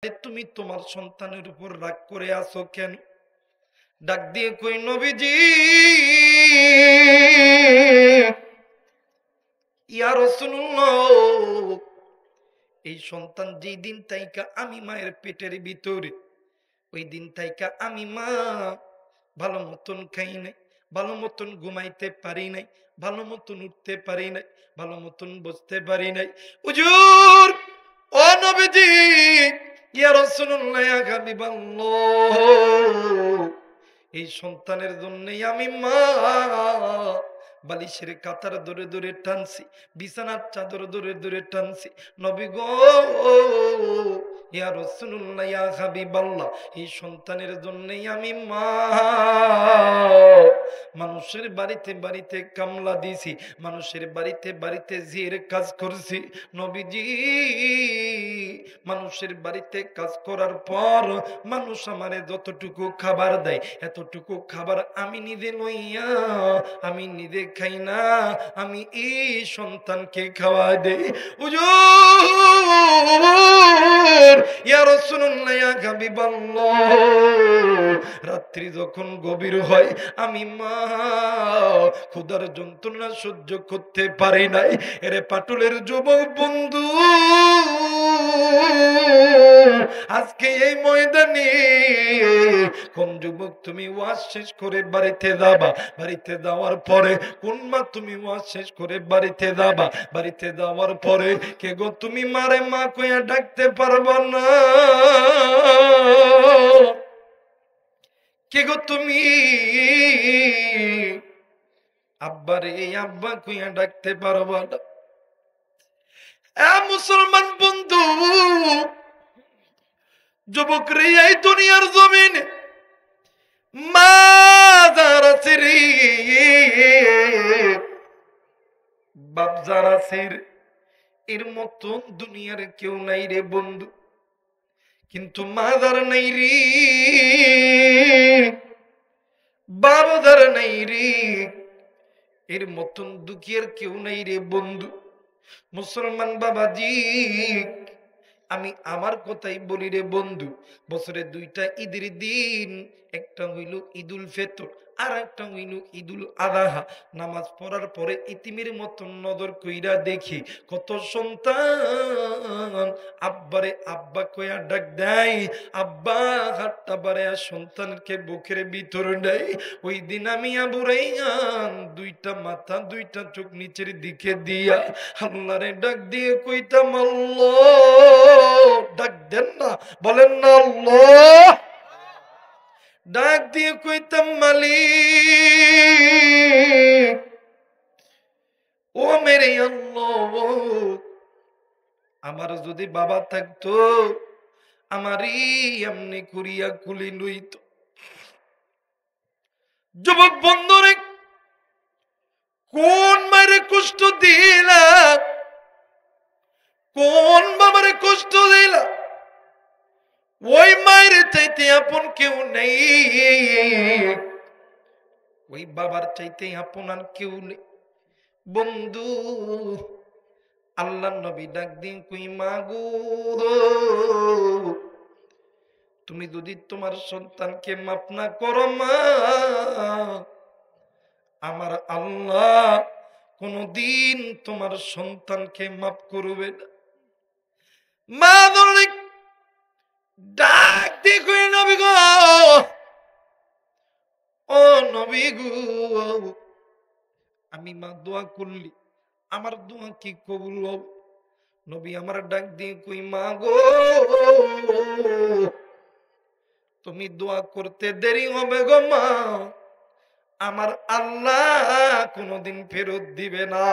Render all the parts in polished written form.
যে তুমি তোমার সন্তানের উপর রাগ করে আছো কেন? ডাক দিয়ে কই, নবীজি ইয়া রাসূলুল্লাহ, এই সন্তান যেই দিন তাইকা আমি মায়ের পেটের ভিতরে, ওই দিন তাইকা আমি মা ভালো মতন খাই নাই, ভালো মতন ঘুমাইতে পারি নাই, ভালো মতন উঠতে পারি নাই, ভালো মতন বসতে পারি নাই। হুজুর, ও নবীজি, ইয়া রাসূলুল্লাহ, ইয়া হাবিবাল্লাহ, এই সন্তানের জন্যই আমি মা বালিশের কাতার ধরে ধরে টানছি, বিছানার চাদর ধরে ধরে টানছি। নবী গো, ইয়া রাসূলুল্লাহ, ইয়া হাবিবাল্লাহ, এই সন্তানের জন্যই আমি মা মানুষের বাড়িতে বাড়িতে কামলা দিছি, মানুষের বাড়িতে বাড়িতে জিয়ের কাজ করছি। নবীজি, মানুষের বাড়িতে কাজ করার পর মানুষ আমারে যতটুকু খাবার দেয়, এতটুকু খাবার আমি নিজে লইয়া আমি নিজে খাই না, আমি এই সন্তানকে খাওয়া দেই। হুজুর, ইয়া রাসূলুল্লাহ, ইয়া হাবিবাল্লাহ, রাত্রি যখন গভীর হয় আমি মা ক্ষুধার যন্ত্রণা সহ্য করতে পারি নাই। এরে পাটুলের যুবক বন্ধু, আজকে এই ময়দানে কোন যুবক তুমি ওয়াজ শেষ করে বাড়িতে যাবা? বাড়িতে যাওয়ার পরে কোন মা তুমি ওয়াজ শেষ করে বাড়িতে যাবা? বাড়িতে যাওয়ার পরে কে গো তুমি মারে মা কইয়া ডাকতে পারবা না? কে গো তুমি আব্বারে আব্বা কইয়া ডাকতে পারবা না? মুসলমান বন্ধু, যুবক রে, এই দুনিয়ার জমিনে মা যারা রে, বাপ যারা রে, এর মতন দুনিয়ার কেউ নাই রে বন্ধু। কিন্তু মা যারা নাই রে, বাবা যারা নাই রে, এর মতন দুঃখের কেউ নাই রে বন্ধু। মুসলমান বাবাজি, আমি আমার কথাই বলি রে বন্ধু, বছরে দুইটা ঈদের দিন, একটা হইল ঈদুল ফিতর, আর একটা হইল ঈদুল আযহা। নামাজ পড়ার পরে ইতিমের মতন নজর কইরা দেখি কত সন্তান আব্বারে আব্বা কইয়া ডাক দেয়, আব্বা হাতটা বাড়ায়া সন্তানকে বুকের ভিতর নেয়। ওই দিন আমি আবুরাইয়ান দুইটা মাথা দুইটা চোখ নিচের দিকে দিয়া আল্লাহরে ডাক দিয়ে কইতাম, আল্লাহ, ডাক দেন না, বলেন না আল্লাহ, ডাক দিয়ে কইতাম, মালিক, ও মেরে আল্লাহ, আমার যদি বাবা থাকতো আমারই এমনি করিয়া কুলি লইত। যুবক বন্ধুরে, কোন মায়ের কষ্ট দিলা, কোন বাবারে কষ্ট দিলা? ওই মায়ের চাইতে আপন কেউ নেই, ওই বাবার চাইতে আপন আর কেউ নেই বন্ধু। আল্লাহ নবী ডাক দিন কই, মা গো, তুমি যদি তোমার সন্তানকে মাফ না করো মা, আমার আল্লাহ কোনদিন তোমার সন্তানকে মাফ করবে না। মা ধরে ডাক দিয়ে কই, নবী গো, ও নবী গো, আমি মা দোয়া করলি আমার দোয়া কি কবুল হবে? নবী আমার ডাক দিয়ে কই, মা গো, তুমি দোয়া করতে দেরি হবে গো মা, আমার আল্লাহ কোনদিন ফেরত দিবে না।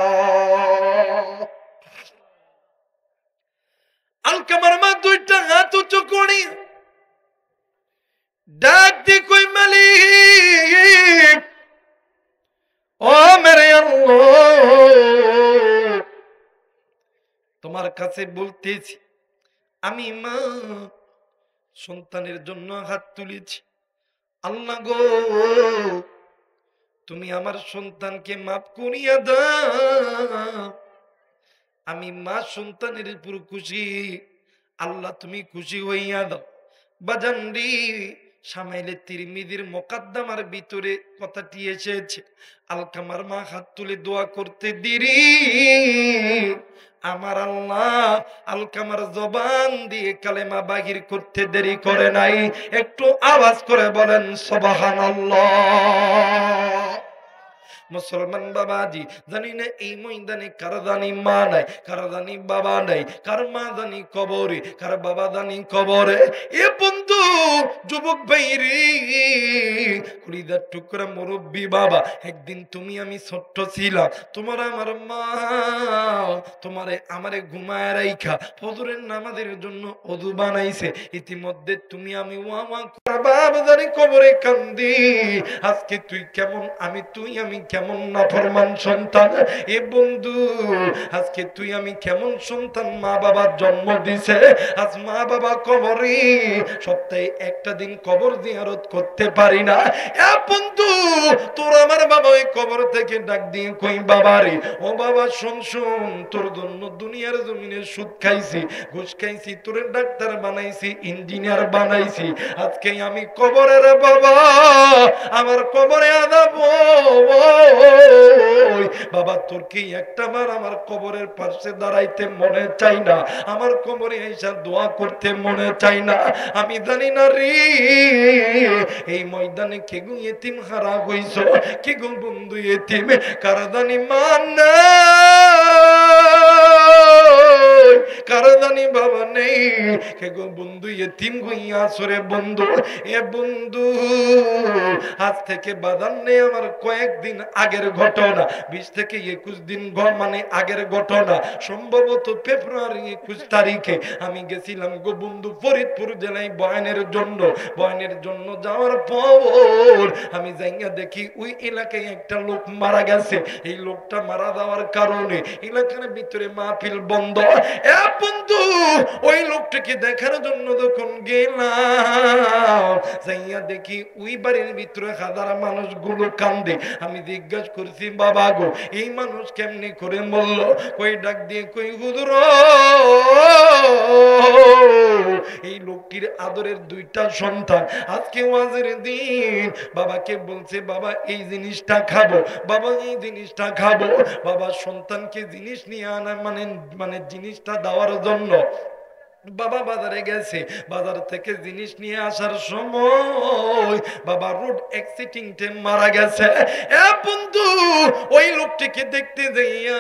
আলকামার মা দুইটা হাত উঁচু করি ডাক দিয়ে কই, মালিক, ও মেরে আল্লাহ, তোমার কাছে বলতেছি, আমি মা সন্তানের জন্য হাত তুলেছি, আল্লাহ গো, তুমি আমার সন্তানকে মাফ করিয়া দাও। আমি মা সন্তানের উপর খুশি, আল্লাহ তুমি খুশি হইয়া দাও। বাজানরি সামাইলে তিরমিজির মুকাদ্দামার ভিতরে কথাটি এসেছে, আলকামার মা হাত তুলে দোয়া করতে দেরি আমার আল্লাহ আলকামার জবান দিয়ে কালেমা বাহির করতে দেরি করে নাই। একটু আওয়াজ করে বলেন সুবহানাল্লাহ। মুসলমান বাবাজি, জানি না এই ময়দানে কার জানি মা নাই, কার জানি বাবা নাই, কার মা জানি কবরে, কার বাবা জানি কবরে। এ বন্ধু যুবক ভাই রে, কুড়িদার টুকরা মুরব্বী বাবা, একদিন তুমি আমি ছোট্ট ছিলাম, তোমার আমার মা তোমারে আমারে ঘুমায় রাইখা ফজরের নামাজের জন্য ওযু বানাইছে। ইতিমধ্যে তুমি আমি ওয়া বাবা জানি কবরে কান্দি। আজকে তুই কেমন, তুই আমি কেমন নাফরমান সন্তান। এ বন্ধু আজকে তুই আমি কেমন সন্তান মা বাবার জন্ম দিছে, আজ মা বাবা কবরে, সপ্তাহে একটা দিন কবর জিয়ারত করতে পারি না। এ বন্ধু তোর আমার বাবা ওই কবর থেকে ডাক দিয়ে কই বাবা রে, ও বাবা শোন শোন, তোর জন্য দুনিয়ার জমিনে সুদ খাইছি, ঘুষ খাইছি, তোর ডাক্তার বানাইছি, ইঞ্জিনিয়ার বানাইছি, আজকে আমি কবরের বাবা, আমার কবরে আদাব। বাবা তোর কি একটা বার আমার কবরের পাশে দাঁড়াইতে মনে চাই না? আমার কবরে এসে দোয়া করতে মনে চাই না? আমি জানি না রে এই ময়দানে কে গো এতিম হারা হইছ, কে গো বন্ধু এতিম, কারা জানি মান কারা জানি বাবা নেই, কে গো বন্ধু এতিম হইয়া আসরে বন্ধু। এ বন্ধু আজ থেকে বাদান নেই আমার কয়েকদিন আগের ঘটনা, 20 থেকে 21 দিন মানে আগের ঘটনা, সম্ভবত ফেব্রুয়ারি 21 তারিখে আমি গেছিলাম গো বন্ধু ফরিদপুর জেলায় বয়ানের জন্য যাওয়ার পর আমি যাইয়া দেখি ওই এলাকায় একটা লোক মারা গেছে। এই লোকটা মারা যাওয়ার কারণে এলাকার ভিতরে মাহফিল বন্ধ। এ বন্ধু ওই লোকটাকে দেখার জন্য যখন গেলাম, যাইয়া দেখি ওই বাড়ির ভিতরে হাজার মানুষগুলো কান্দে। আমি জিজ্ঞাসা করছি বাবা গো এই মানুষ কেমনি করে মরল? কই ডাক দিয়ে কই হুজুর এই লোকটির আদরের 2টা সন্তান, আজকে ওয়াজের দিন বাবাকে বলছে বাবা এই জিনিসটা খাবো, বাবা এই জিনিসটা খাবো। বাবা সন্তানকে জিনিস নিয়ে আনা মানে জিনিসটা দেওয়ার জন্য বাবা বাজারে গেছে। বাজার থেকে জিনিস নিয়ে আসার সময় বাবা রোড অ্যাক্সিডেন্টে মারা গেছে। এ বন্ধু ওই লোকটিকে দেখতে যাইয়া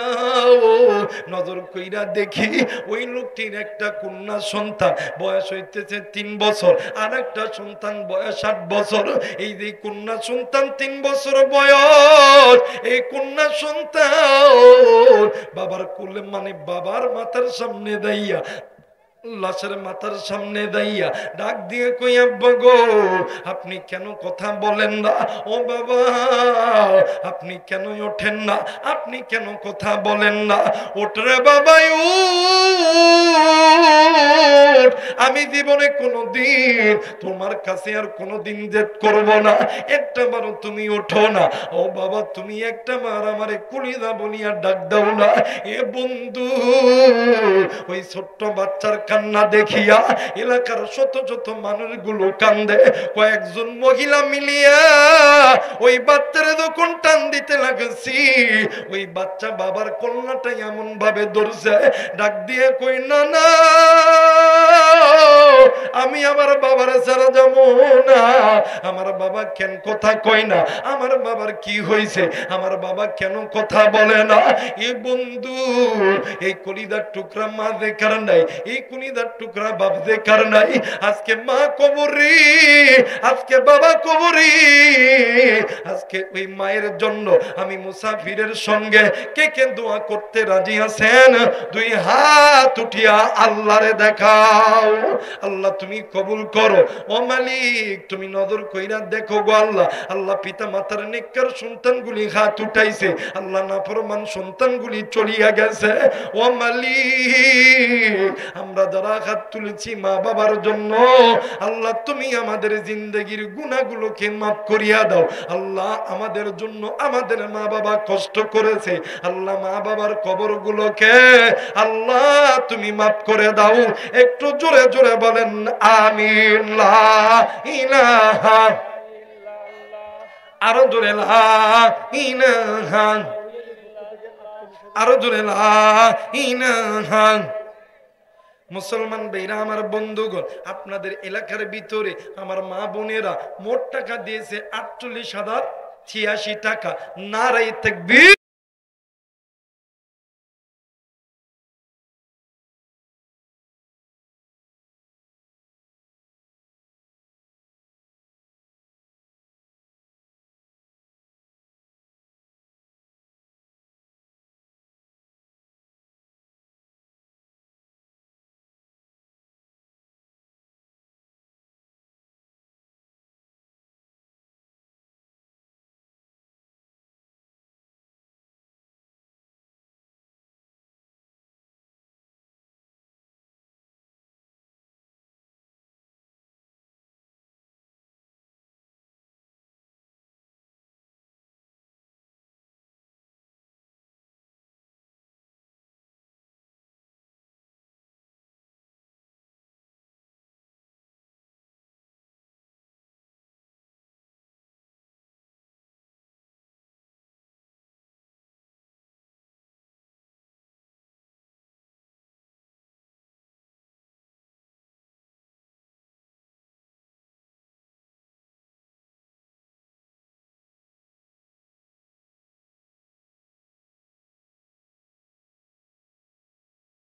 নজর কইরা দেখি ওই লোকটির একটা কন্যা সন্তান বয়স হইতেছে 3 বছর, আর একটা সন্তান বয়স 8 বছর। এই যে কন্যা সন্তান 3 বছর বয়স, এই কন্যা সন্তান বাবার কোলে মানে বাবার মাথার সামনে দাইয়া, লাশের মাথার সামনে দাইয়া ডাক দিয়ে কই আব্বা গো আপনি কেন কথা বলেন না? ও বাবা আপনি কেন ওঠেন না? আপনি কেন কথা বলেন না? ওঠরে বাবা উঠ, আমি জীবনে কোনোদিন তোমার কাছে আর কোনোদিন জেদ করব না, একটা বারও তুমি ওঠো না। ও বাবা তুমি একটা বার আমারে কুলিদা বলিয়া ডাক দাও না। এ বন্ধু ওই ছোট্ট বাচ্চার কান্না দেখিয়া এলাকার শত শত মানুষগুলো কান্দে। কয়েকজন মহিলা মিলিয়া ওই বাচ্চারে যখন টান দিতে লাগছি, ওই বাচ্চা বাবার কন্যাটা এমন ভাবে ধরছে, ডাক দিয়ে কই না না আমি আমার বাবার ছাড়া যাবো না। আমার বাবা কেন কথা কয় না? আমার বাবার কি হয়েছে? আমার বাবা কেন কথা বলে না? এ বন্ধু এই কলিদার টুকরা মা দেখার নাই, এই কলিদার টুকরা বাপ দেখার নাই। আজকে মা কবরে, আজকে বাবা কবরে, আজকে ওই মায়ের জন্য আমি মুসাফিরের সঙ্গে কে কে দোয়া করতে রাজি আছেন? 2 হাত উঠিয়া আল্লাহরে দেখাও। আল্লাহ তুমি কবুল করো। ও মালিক তুমি নজর কইরা দেখো গো আল্লাহ। আল্লাহ পিতা মাতার নেককার সন্তানগুলি হাত উঠাইছে, আল্লাহ নাফরমান সন্তানগুলি চলিয়া গেছে। ও মালিক আমরা যারা হাত তুলেছি মা বাবার জন্য, আল্লাহ তুমি আমাদের জিন্দগির গুনাহগুলোকে মাফ করিয়া দাও। আল্লাহ আমাদের জন্য আমাদের মা বাবা কষ্ট করেছে, আল্লাহ মা বাবার কবরগুলোকে আল্লাহ তুমি মাফ করে দাও। একটু জোরে জোরে বলেন আমিন। লা ইলাহা, আরো জোরে লা ইলাহা, আরো জোরে লা ইলাহা। মুসলমান ভাইরা আমার বন্ধুগণ, আপনাদের এলাকার ভিতরে আমার মা বোনেরা মোট টাকা দিয়েছে 48,086 টাকা। নারায়ে তাকবীর।